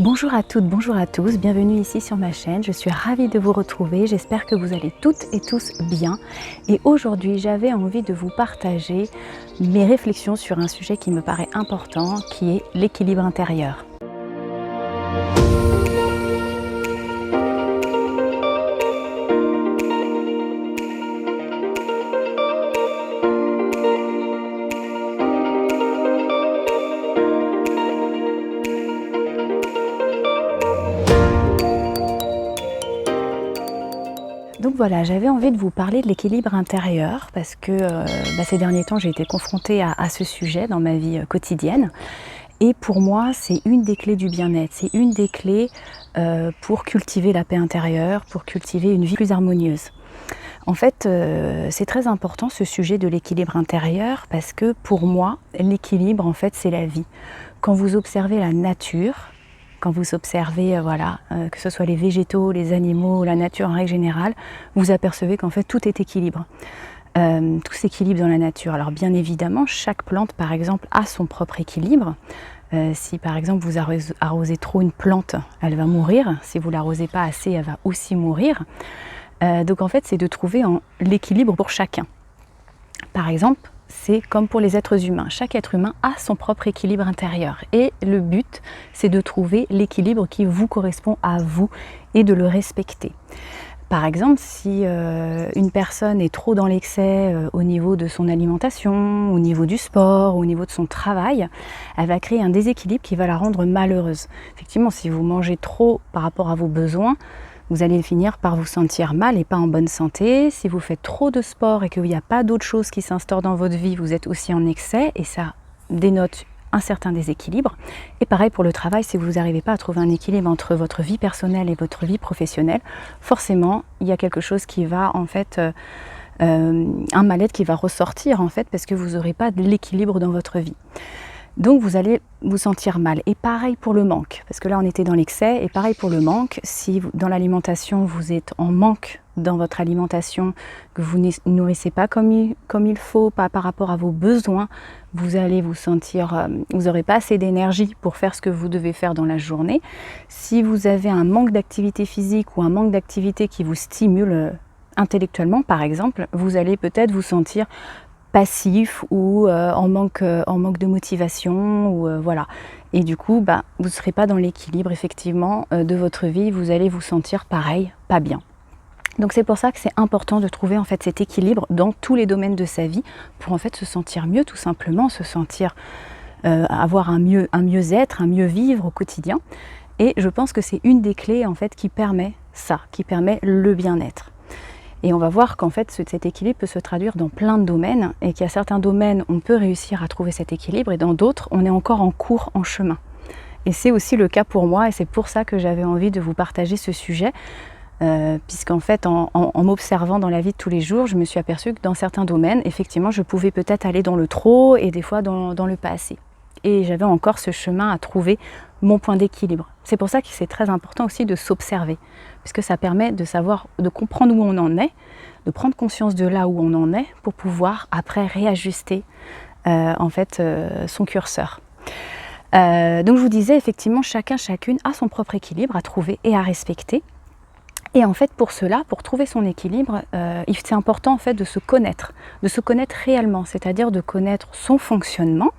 Bonjour à toutes, bonjour à tous, bienvenue ici sur ma chaîne, je suis ravie de vous retrouver, j'espère que vous allez toutes et tous bien. Et aujourd'hui j'avais envie de vous partager mes réflexions sur un sujet qui me paraît important, qui est l'équilibre intérieur. Donc voilà, j'avais envie de vous parler de l'équilibre intérieur parce que ces derniers temps j'ai été confrontée à ce sujet dans ma vie quotidienne. Et pour moi, c'est une des clés du bien-être, c'est une des clés pour cultiver la paix intérieure, pour cultiver une vie plus harmonieuse. En fait, c'est très important ce sujet de l'équilibre intérieur parce que pour moi, l'équilibre en fait c'est la vie. Quand vous observez la nature, quand vous observez que ce soit les végétaux, les animaux, la nature en règle générale, vous apercevez qu'en fait tout est équilibre. Tout s'équilibre dans la nature. Alors bien évidemment, chaque plante par exemple a son propre équilibre. Si par exemple vous arrosez trop une plante, elle va mourir. Si vous l'arrosez pas assez, elle va aussi mourir. Donc en fait c'est de trouver l'équilibre pour chacun. Par exemple, c'est comme pour les êtres humains. Chaque être humain a son propre équilibre intérieur. Et le but, c'est de trouver l'équilibre qui vous correspond à vous et de le respecter. Par exemple, si une personne est trop dans l'excès au niveau de son alimentation, au niveau du sport, au niveau de son travail, elle va créer un déséquilibre qui va la rendre malheureuse. Effectivement, si vous mangez trop par rapport à vos besoins, vous allez finir par vous sentir mal et pas en bonne santé. Si vous faites trop de sport et qu'il n'y a pas d'autre chose qui s'instaure dans votre vie, vous êtes aussi en excès et ça dénote un certain déséquilibre. Et pareil pour le travail, si vous n'arrivez pas à trouver un équilibre entre votre vie personnelle et votre vie professionnelle, forcément, il y a quelque chose qui va en fait, un mal-être qui va ressortir en fait parce que vous n'aurez pas de l'équilibre dans votre vie. Donc vous allez vous sentir mal. Et pareil pour le manque, parce que là on était dans l'excès, et pareil pour le manque, si dans l'alimentation vous êtes en manque dans votre alimentation, que vous ne nourrissez pas comme il faut, pas par rapport à vos besoins, vous allez vous sentir, vous n'aurez pas assez d'énergie pour faire ce que vous devez faire dans la journée. Si vous avez un manque d'activité physique ou un manque d'activité qui vous stimule intellectuellement par exemple, vous allez peut-être vous sentir passif ou en manque de motivation ou voilà. Et du coup, vous ne serez pas dans l'équilibre effectivement de votre vie, vous allez vous sentir pareil, pas bien. Donc c'est pour ça que c'est important de trouver en fait cet équilibre dans tous les domaines de sa vie pour en fait se sentir mieux, tout simplement, se sentir avoir un mieux-être, un mieux vivre au quotidien. Et je pense que c'est une des clés en fait qui permet ça, qui permet le bien-être. Et on va voir qu'en fait cet équilibre peut se traduire dans plein de domaines et qu'il y a certains domaines on peut réussir à trouver cet équilibre et dans d'autres on est encore en cours, en chemin. Et c'est aussi le cas pour moi et c'est pour ça que j'avais envie de vous partager ce sujet puisqu'en fait en m'observant dans la vie de tous les jours, je me suis aperçue que dans certains domaines, effectivement je pouvais peut-être aller dans le trop et des fois dans le pas assez. Et j'avais encore ce chemin à trouver mon point d'équilibre. C'est pour ça que c'est très important aussi de s'observer, puisque ça permet de savoir, de comprendre où on en est, de prendre conscience de là où on en est, pour pouvoir après réajuster son curseur. Donc je vous disais, effectivement, chacune a son propre équilibre à trouver et à respecter. Et en fait, pour cela, pour trouver son équilibre, c'est important en fait de se connaître réellement, c'est-à-dire de connaître son fonctionnement,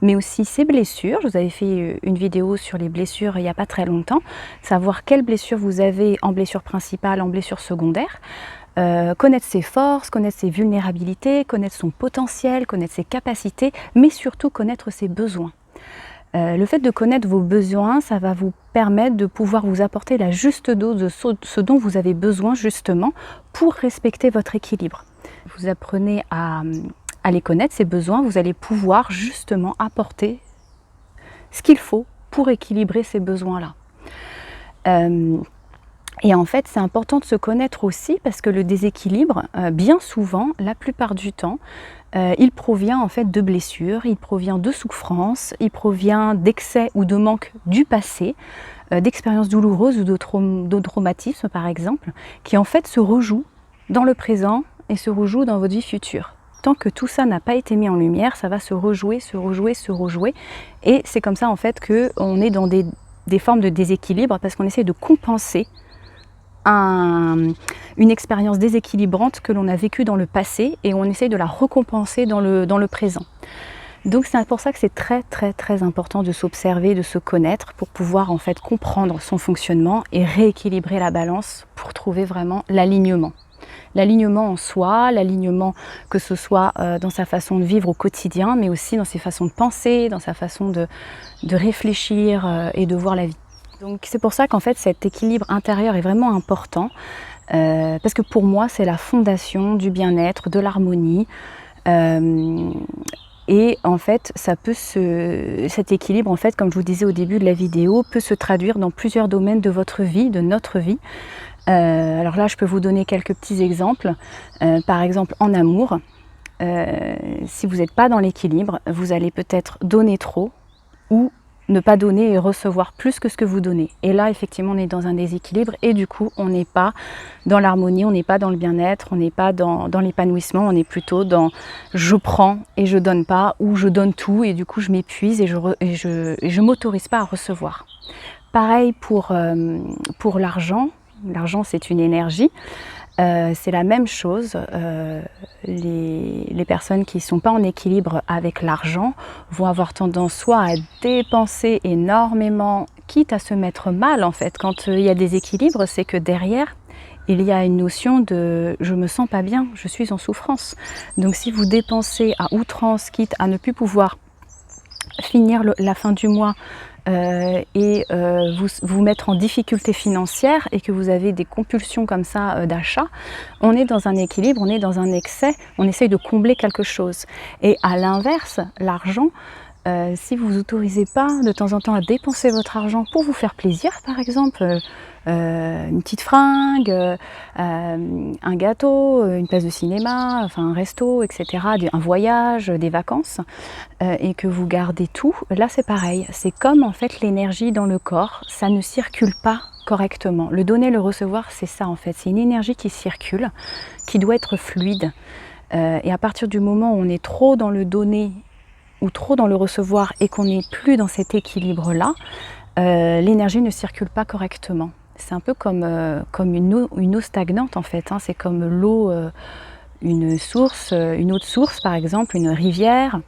mais aussi ses blessures. Je vous avais fait une vidéo sur les blessures il n'y a pas très longtemps, savoir quelles blessures vous avez en blessure principale, en blessure secondaire, connaître ses forces, connaître ses vulnérabilités, connaître son potentiel, connaître ses capacités, mais surtout connaître ses besoins. Le fait de connaître vos besoins, ça va vous permettre de pouvoir vous apporter la juste dose de ce dont vous avez besoin justement pour respecter votre équilibre. Vous apprenez à les connaître, ces besoins, vous allez pouvoir justement apporter ce qu'il faut pour équilibrer ces besoins-là. Et en fait, c'est important de se connaître aussi parce que le déséquilibre, bien souvent, la plupart du temps, il provient en fait de blessures, il provient de souffrances, il provient d'excès ou de manque du passé, d'expériences douloureuses ou de traumatismes par exemple, qui en fait se rejouent dans le présent et se rejouent dans votre vie future. Tant que tout ça n'a pas été mis en lumière, ça va se rejouer, et c'est comme ça en fait qu'on est dans des des formes de déséquilibre parce qu'on essaie de compenser une expérience déséquilibrante que l'on a vécue dans le passé et on essaie de la récompenser dans le présent. Donc c'est pour ça que c'est très très très important de s'observer, de se connaître pour pouvoir en fait comprendre son fonctionnement et rééquilibrer la balance pour trouver vraiment l'alignement. L'alignement en soi, l'alignement que ce soit dans sa façon de vivre au quotidien, mais aussi dans ses façons de penser, dans sa façon de réfléchir et de voir la vie. Donc c'est pour ça qu'en fait cet équilibre intérieur est vraiment important parce que pour moi c'est la fondation du bien-être, de l'harmonie. Et en fait, cet équilibre, en fait, comme je vous disais au début de la vidéo, peut se traduire dans plusieurs domaines de votre vie, de notre vie. Alors là, je peux vous donner quelques petits exemples. Par exemple, en amour, si vous n'êtes pas dans l'équilibre, vous allez peut-être donner trop ou ne pas donner et recevoir plus que ce que vous donnez. Et là, effectivement, on est dans un déséquilibre et du coup, on n'est pas dans l'harmonie, on n'est pas dans le bien-être, on n'est pas dans l'épanouissement, on est plutôt dans je prends et je donne pas ou je donne tout et du coup, je m'épuise et je m'autorise pas à recevoir. Pareil pour l'argent. L'argent, c'est une énergie. C'est la même chose, les personnes qui ne sont pas en équilibre avec l'argent vont avoir tendance soit à dépenser énormément, quitte à se mettre mal en fait. Quand il y a des équilibres, c'est que derrière, il y a une notion de « je me sens pas bien, je suis en souffrance ». Donc si vous dépensez à outrance, quitte à ne plus pouvoir finir la fin du mois, vous mettre en difficulté financière et que vous avez des compulsions comme ça d'achat, on est dans un équilibre, on est dans un excès, on essaye de combler quelque chose. Et à l'inverse, l'argent, si vous vous autorisez pas de temps en temps à dépenser votre argent pour vous faire plaisir, par exemple, une petite fringue, un gâteau, une place de cinéma, enfin un resto, etc., un voyage, des vacances, et que vous gardez tout, là c'est pareil. C'est comme en fait l'énergie dans le corps, ça ne circule pas correctement. Le donner, le recevoir, c'est ça en fait. C'est une énergie qui circule, qui doit être fluide. Et à partir du moment où on est trop dans le donner ou trop dans le recevoir et qu'on n'est plus dans cet équilibre-là, l'énergie ne circule pas correctement. C'est un peu comme une eau stagnante en fait, hein. C'est comme l'eau, une eau de source par exemple, une rivière,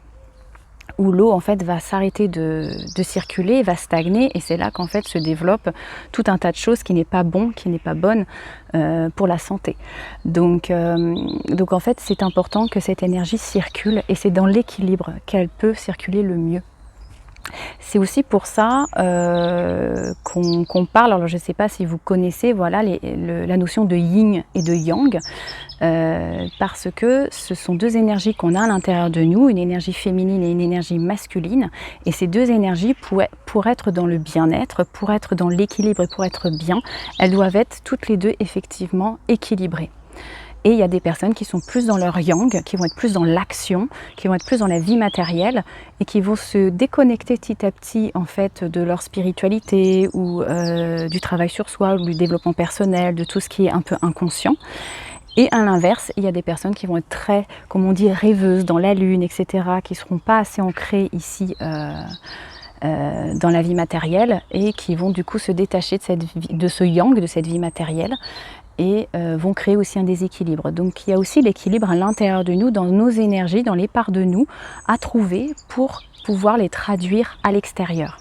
où l'eau en fait va s'arrêter de circuler, va stagner et c'est là qu'en fait se développe tout un tas de choses qui n'est pas bon, qui n'est pas bonne pour la santé. Donc en fait c'est important que cette énergie circule et c'est dans l'équilibre qu'elle peut circuler le mieux. C'est aussi pour ça qu'on parle, alors je ne sais pas si vous connaissez voilà, la notion de yin et de yang, parce que ce sont deux énergies qu'on a à l'intérieur de nous, une énergie féminine et une énergie masculine, et ces deux énergies, pour être dans le bien-être, pour être dans l'équilibre et pour être bien, elles doivent être toutes les deux effectivement équilibrées. Et il y a des personnes qui sont plus dans leur yang, qui vont être plus dans l'action, qui vont être plus dans la vie matérielle et qui vont se déconnecter petit à petit en fait de leur spiritualité ou du travail sur soi ou du développement personnel, de tout ce qui est un peu inconscient. Et à l'inverse, il y a des personnes qui vont être très, comme on dit, rêveuses dans la lune, etc., qui ne seront pas assez ancrées ici dans la vie matérielle et qui vont du coup se détacher de ce yang, de cette vie matérielle, et vont créer aussi un déséquilibre. Donc il y a aussi l'équilibre à l'intérieur de nous, dans nos énergies, dans les parts de nous à trouver pour pouvoir les traduire à l'extérieur.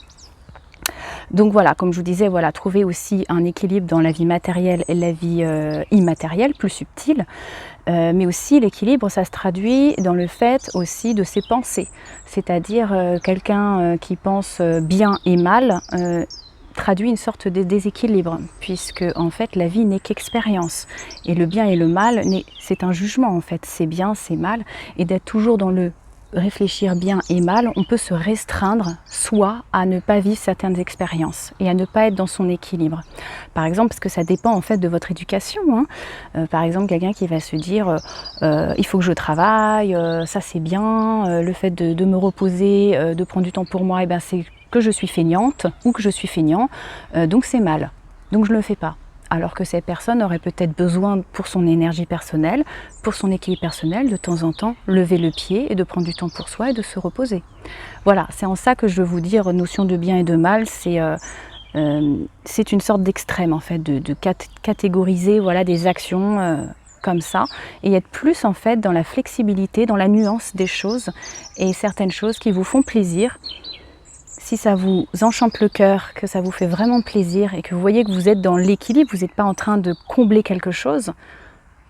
Donc voilà, comme je vous disais, voilà, trouver aussi un équilibre dans la vie matérielle et la vie immatérielle, plus subtile. Mais aussi l'équilibre, ça se traduit dans le fait aussi de ses pensées. C'est-à-dire quelqu'un qui pense bien et mal traduit une sorte de déséquilibre, puisque en fait la vie n'est qu'expérience. Et le bien et le mal, c'est un jugement en fait, c'est bien, c'est mal, et d'être toujours dans le réfléchir bien et mal, on peut se restreindre soit à ne pas vivre certaines expériences et à ne pas être dans son équilibre. Par exemple, parce que ça dépend en fait de votre éducation, hein. Par exemple, quelqu'un qui va se dire il faut que je travaille, ça c'est bien, le fait de me reposer, de prendre du temps pour moi, et ben c'est que je suis feignante ou que je suis feignant, donc c'est mal, donc je ne le fais pas. Alors que cette personne aurait peut-être besoin pour son énergie personnelle, pour son équilibre personnel, de temps en temps lever le pied et de prendre du temps pour soi et de se reposer. Voilà, c'est en ça que je veux vous dire notion de bien et de mal, c'est c'est une sorte d'extrême en fait, de catégoriser voilà, des actions comme ça, et être plus en fait dans la flexibilité, dans la nuance des choses, et certaines choses qui vous font plaisir. Si ça vous enchante le cœur, que ça vous fait vraiment plaisir et que vous voyez que vous êtes dans l'équilibre, vous n'êtes pas en train de combler quelque chose,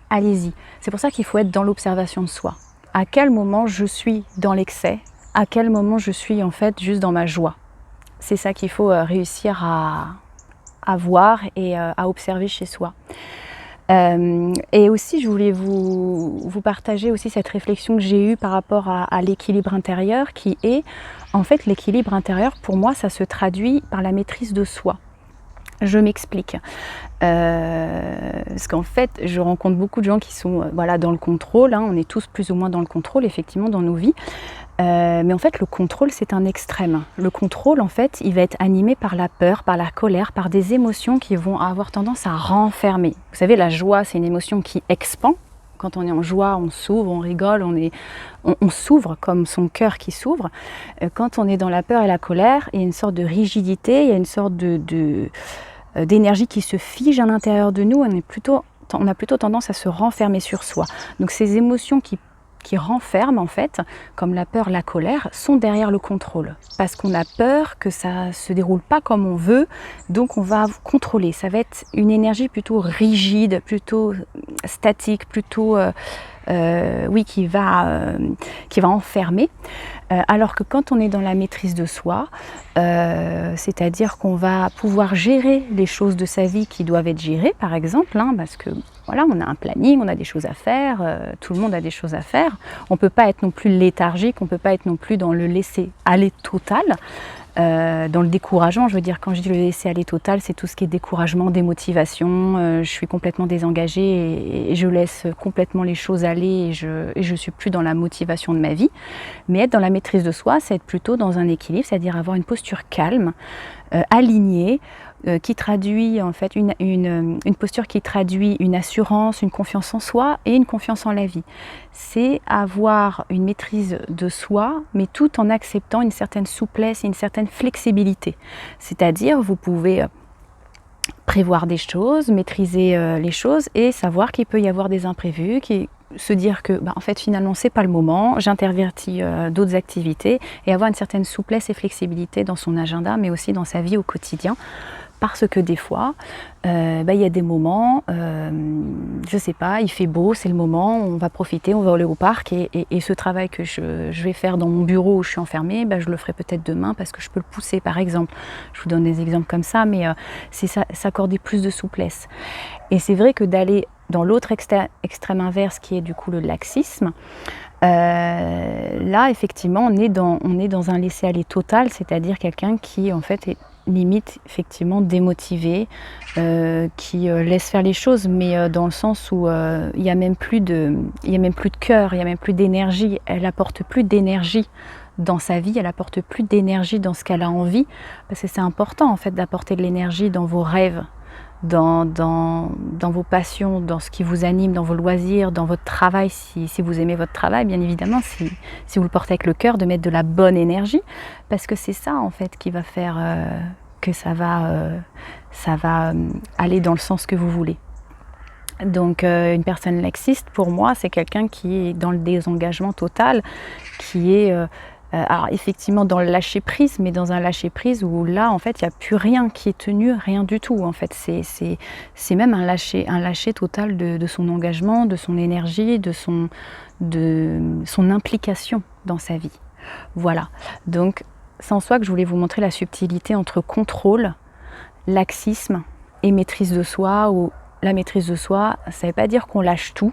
allez-y. C'est pour ça qu'il faut être dans l'observation de soi. À quel moment je suis dans l'excès? À quel moment je suis en fait juste dans ma joie? C'est ça qu'il faut réussir à voir et à observer chez soi. Et aussi, je voulais vous partager aussi cette réflexion que j'ai eue par rapport à l'équilibre intérieur, qui est, en fait, l'équilibre intérieur, pour moi, ça se traduit par la maîtrise de soi. Je m'explique. Parce qu'en fait, je rencontre beaucoup de gens qui sont voilà, dans le contrôle, hein, on est tous plus ou moins dans le contrôle, effectivement, dans nos vies. Mais en fait, le contrôle, c'est un extrême. Le contrôle, en fait, il va être animé par la peur, par la colère, par des émotions qui vont avoir tendance à renfermer. Vous savez, la joie, c'est une émotion qui expand. Quand on est en joie, on s'ouvre, on rigole, on s'ouvre comme son cœur qui s'ouvre. Quand on est dans la peur et la colère, il y a une sorte de rigidité, il y a une sorte d'énergie qui se fige à l'intérieur de nous. On a plutôt tendance à se renfermer sur soi. Donc ces émotions qui renferment en fait, comme la peur, la colère, sont derrière le contrôle. Parce qu'on a peur que ça ne se déroule pas comme on veut, donc on va contrôler. Ça va être une énergie plutôt rigide, plutôt statique, plutôt qui va enfermer. Alors que quand on est dans la maîtrise de soi, c'est-à-dire qu'on va pouvoir gérer les choses de sa vie qui doivent être gérées, par exemple, hein, parce que voilà, on a un planning, on a des choses à faire, tout le monde a des choses à faire. On ne peut pas être non plus léthargique, on ne peut pas être non plus dans le laisser-aller total, dans le découragement. Je veux dire, quand je dis le laisser-aller total, c'est tout ce qui est découragement, démotivation. Je suis complètement désengagée et je laisse complètement les choses aller et je suis plus dans la motivation de ma vie. Mais être dans la maîtrise de soi, c'est être plutôt dans un équilibre, c'est-à-dire avoir une posture calme, alignée, qui traduit en fait une posture qui traduit une assurance, une confiance en soi et une confiance en la vie. C'est avoir une maîtrise de soi, mais tout en acceptant une certaine souplesse et une certaine flexibilité. C'est-à-dire, vous pouvez prévoir des choses, maîtriser les choses et savoir qu'il peut y avoir des imprévus, se dire que en fait finalement c'est pas le moment, j'intervertis d'autres activités et avoir une certaine souplesse et flexibilité dans son agenda, mais aussi dans sa vie au quotidien. Parce que des fois, il y a des moments, je sais pas, il fait beau, c'est le moment, on va profiter, on va aller au parc et ce travail que je vais faire dans mon bureau où je suis enfermée, je le ferai peut-être demain parce que je peux le pousser par exemple. Je vous donne des exemples comme ça, mais c'est s'accorder plus de souplesse. Et c'est vrai que d'aller dans l'autre extrême inverse qui est du coup le laxisme, là effectivement on est dans un laisser-aller total, c'est-à-dire quelqu'un qui en fait est limite effectivement démotivé, qui laisse faire les choses, mais dans le sens où il n'y a même plus de cœur, il n'y a même plus d'énergie, elle apporte plus d'énergie dans sa vie, elle apporte plus d'énergie dans ce qu'elle a envie, parce que c'est important en fait d'apporter de l'énergie dans vos rêves, dans vos passions, dans ce qui vous anime, dans vos loisirs, dans votre travail, si vous aimez votre travail, bien évidemment, si vous le portez avec le cœur, de mettre de la bonne énergie, parce que c'est ça en fait qui va faire que ça va aller dans le sens que vous voulez. Donc une personne laxiste, pour moi, c'est quelqu'un qui est dans le désengagement total, qui est alors effectivement dans le lâcher prise, mais dans un lâcher prise où là en fait il n'y a plus rien qui est tenu, rien du tout en fait, c'est même un lâcher total de son engagement, de son énergie, de son implication dans sa vie. Voilà, donc c'est en soi que je voulais vous montrer la subtilité entre contrôle, laxisme et maîtrise de soi. Ou la maîtrise de soi, ça ne veut pas dire qu'on lâche tout,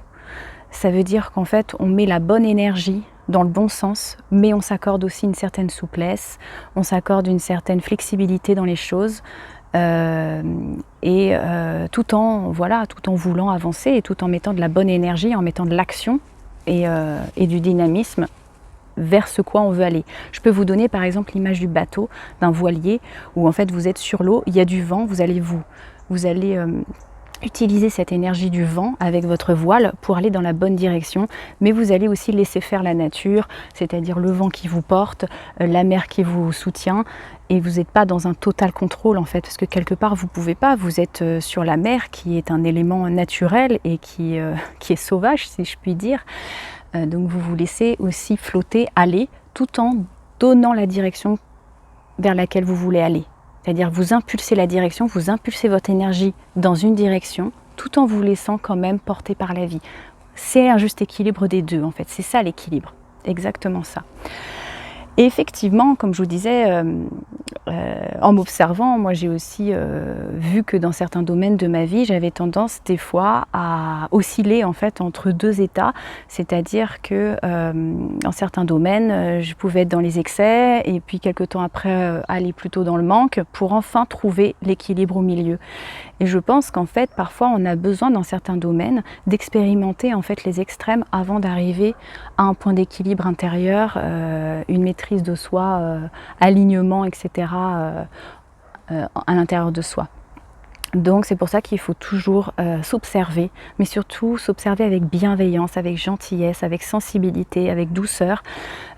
ça veut dire qu'en fait on met la bonne énergie dans le bon sens, mais on s'accorde aussi une certaine souplesse, on s'accorde une certaine flexibilité dans les choses, tout en voulant avancer et tout en mettant de la bonne énergie, en mettant de l'action et du dynamisme vers ce quoi on veut aller. Je peux vous donner par exemple l'image du bateau, d'un voilier, où en fait vous êtes sur l'eau, il y a du vent, vous allez Utilisez cette énergie du vent avec votre voile pour aller dans la bonne direction, mais vous allez aussi laisser faire la nature, c'est-à-dire le vent qui vous porte, la mer qui vous soutient, et vous n'êtes pas dans un total contrôle en fait, parce que quelque part vous ne pouvez pas, vous êtes sur la mer qui est un élément naturel et qui est sauvage si je puis dire, donc vous vous laissez aussi flotter, aller, tout en donnant la direction vers laquelle vous voulez aller. C'est-à-dire vous impulsez la direction, vous impulsez votre énergie dans une direction, tout en vous laissant quand même porter par la vie. C'est un juste équilibre des deux en fait, c'est ça l'équilibre, exactement ça. Et effectivement, comme je vous disais, en m'observant, moi j'ai aussi vu que dans certains domaines de ma vie, j'avais tendance des fois à osciller en fait entre deux états, c'est-à-dire que dans certains domaines, je pouvais être dans les excès et puis quelques temps après aller plutôt dans le manque pour enfin trouver l'équilibre au milieu. Et je pense qu'en fait, parfois, on a besoin dans certains domaines d'expérimenter en fait les extrêmes avant d'arriver à un point d'équilibre intérieur, une maîtrise de soi, alignement, etc. À l'intérieur de soi. Donc c'est pour ça qu'il faut toujours s'observer, mais surtout s'observer avec bienveillance, avec gentillesse, avec sensibilité, avec douceur,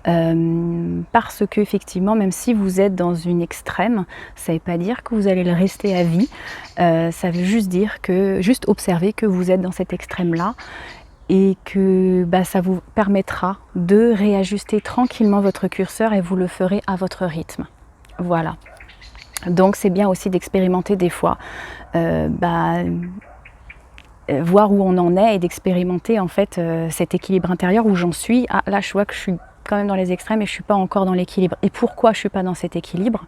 parce que effectivement, même si vous êtes dans une extrême, ça ne veut pas dire que vous allez le rester à vie, ça veut juste dire que, juste observer que vous êtes dans cet extrême-là, et que ça vous permettra de réajuster tranquillement votre curseur et vous le ferez à votre rythme. Voilà. Donc c'est bien aussi d'expérimenter des fois, voir où on en est et d'expérimenter en fait cet équilibre intérieur où j'en suis. Ah, là je vois que je suis quand même dans les extrêmes et je ne suis pas encore dans l'équilibre. Et pourquoi je ne suis pas dans cet équilibre ?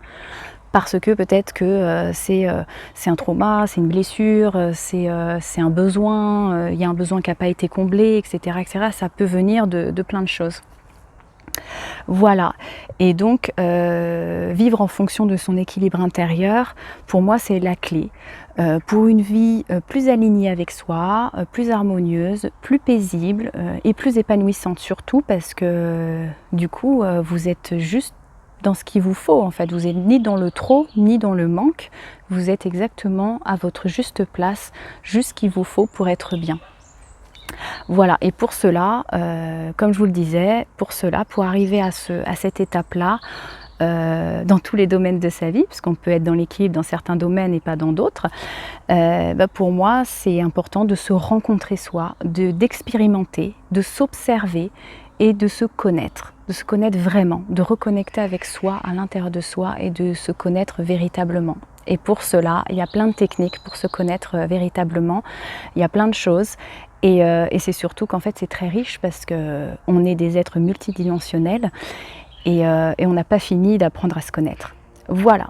Parce que peut-être que c'est un trauma, c'est une blessure, c'est un besoin, il y a un besoin qui n'a pas été comblé, etc., etc. Ça peut venir de plein de choses. Voilà, et donc vivre en fonction de son équilibre intérieur, pour moi c'est la clé. Pour une vie plus alignée avec soi, plus harmonieuse, plus paisible et plus épanouissante surtout parce que du coup vous êtes juste dans ce qu'il vous faut en fait, vous n'êtes ni dans le trop ni dans le manque, vous êtes exactement à votre juste place, juste ce qu'il vous faut pour être bien. Voilà, et pour cela, comme je vous le disais, pour arriver à cette étape-là, dans tous les domaines de sa vie, puisqu'on peut être dans l'équilibre dans certains domaines et pas dans d'autres, pour moi, c'est important de se rencontrer soi, d'expérimenter, de s'observer et de se connaître vraiment, de reconnecter avec soi, à l'intérieur de soi et de se connaître véritablement. Et pour cela, il y a plein de techniques pour se connaître véritablement, il y a plein de choses. Et c'est surtout qu'en fait c'est très riche parce qu'on est des êtres multidimensionnels et on n'a pas fini d'apprendre à se connaître. Voilà,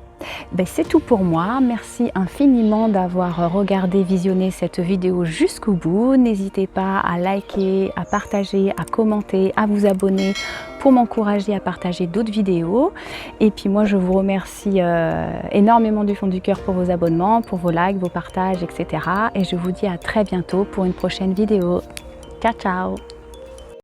c'est tout pour moi. Merci infiniment d'avoir regardé, visionné cette vidéo jusqu'au bout. N'hésitez pas à liker, à partager, à commenter, à vous abonner pour m'encourager à partager d'autres vidéos. Et puis moi je vous remercie énormément du fond du cœur pour vos abonnements, pour vos likes, vos partages, etc. Et je vous dis à très bientôt pour une prochaine vidéo. Ciao ciao!